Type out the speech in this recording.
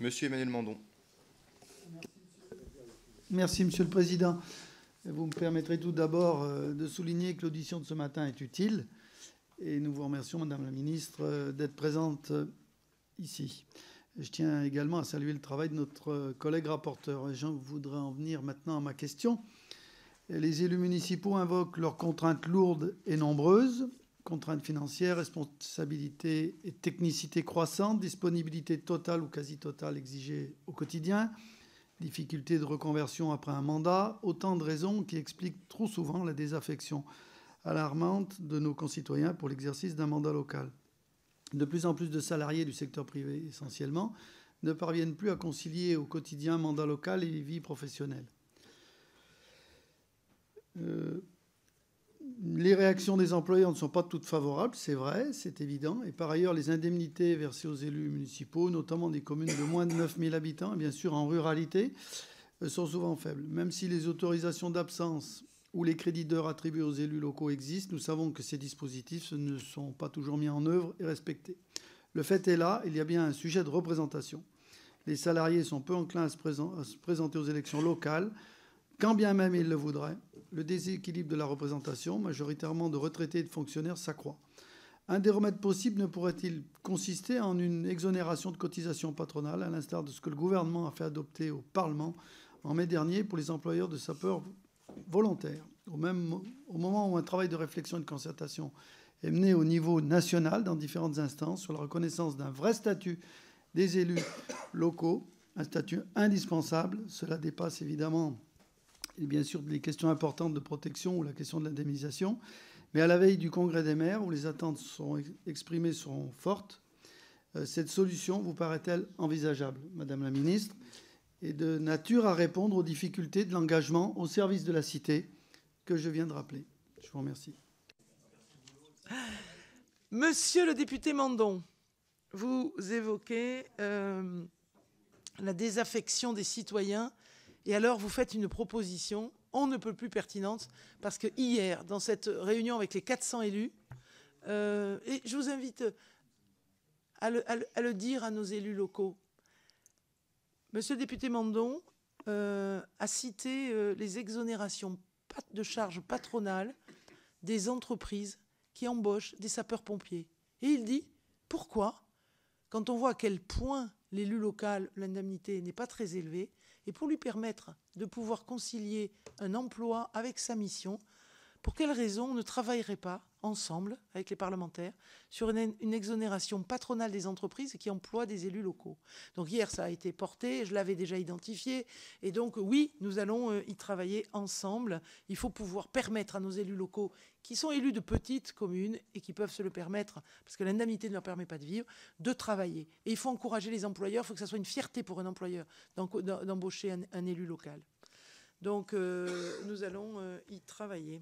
Monsieur Emmanuel Mandon. Merci, Monsieur le Président. Vous me permettrez tout d'abord de souligner que l'audition de ce matin est utile. Et nous vous remercions, Madame la Ministre, d'être présente ici. Je tiens également à saluer le travail de notre collègue rapporteur. Et je voudrais en venir maintenant à ma question. Les élus municipaux invoquent leurs contraintes lourdes et nombreuses, contraintes financières, responsabilités et technicité croissante, disponibilité totale ou quasi totale exigée au quotidien, difficultés de reconversion après un mandat, autant de raisons qui expliquent trop souvent la désaffection alarmante de nos concitoyens pour l'exercice d'un mandat local. De plus en plus de salariés du secteur privé, essentiellement, ne parviennent plus à concilier au quotidien mandat local et vie professionnelle. Les réactions des employeurs ne sont pas toutes favorables, c'est vrai, c'est évident. Et par ailleurs, les indemnités versées aux élus municipaux, notamment des communes de moins de 9000 habitants, et bien sûr en ruralité, sont souvent faibles. Même si les autorisations d'absence ou les crédits d'heures attribués aux élus locaux existent, nous savons que ces dispositifs ne sont pas toujours mis en œuvre et respectés. Le fait est là, il y a bien un sujet de représentation. Les salariés sont peu enclins à se présenter aux élections locales, quand bien même ils le voudraient. Le déséquilibre de la représentation, majoritairement de retraités et de fonctionnaires, s'accroît. Un des remèdes possibles ne pourrait-il consister en une exonération de cotisations patronales, à l'instar de ce que le gouvernement a fait adopter au Parlement en mai dernier pour les employeurs de sapeurs volontaires, au moment où un travail de réflexion et de concertation est mené au niveau national dans différentes instances sur la reconnaissance d'un vrai statut des élus locaux, un statut indispensable. Cela dépasse évidemment et bien sûr les questions importantes de protection ou la question de l'indemnisation. Mais à la veille du congrès des maires, où les attentes sont exprimées seront fortes, cette solution vous paraît-elle envisageable, Madame la Ministre, et de nature à répondre aux difficultés de l'engagement au service de la cité que je viens de rappeler? Je vous remercie. Monsieur le député Mandon, vous évoquez la désaffection des citoyens. Et alors, vous faites une proposition, on ne peut plus pertinente, parce que hier, dans cette réunion avec les 400 élus, et je vous invite à le dire à nos élus locaux. Monsieur le député Mandon a cité les exonérations de charges patronales des entreprises qui embauchent des sapeurs-pompiers. Et il dit, pourquoi, quand on voit à quel point l'élu local, l'indemnité n'est pas très élevée, et pour lui permettre de pouvoir concilier un emploi avec sa mission, pour quelles raisons on ne travaillerait pas ensemble avec les parlementaires sur une exonération patronale des entreprises qui emploient des élus locaux? Donc hier, ça a été porté, je l'avais déjà identifié, et donc oui, nous allons y travailler ensemble. Il faut pouvoir permettre à nos élus locaux, qui sont élus de petites communes et qui peuvent se le permettre, parce que l'indemnité ne leur permet pas de vivre, de travailler. Et il faut encourager les employeurs, il faut que ça soit une fierté pour un employeur d'embaucher un élu local. Donc nous allons y travailler.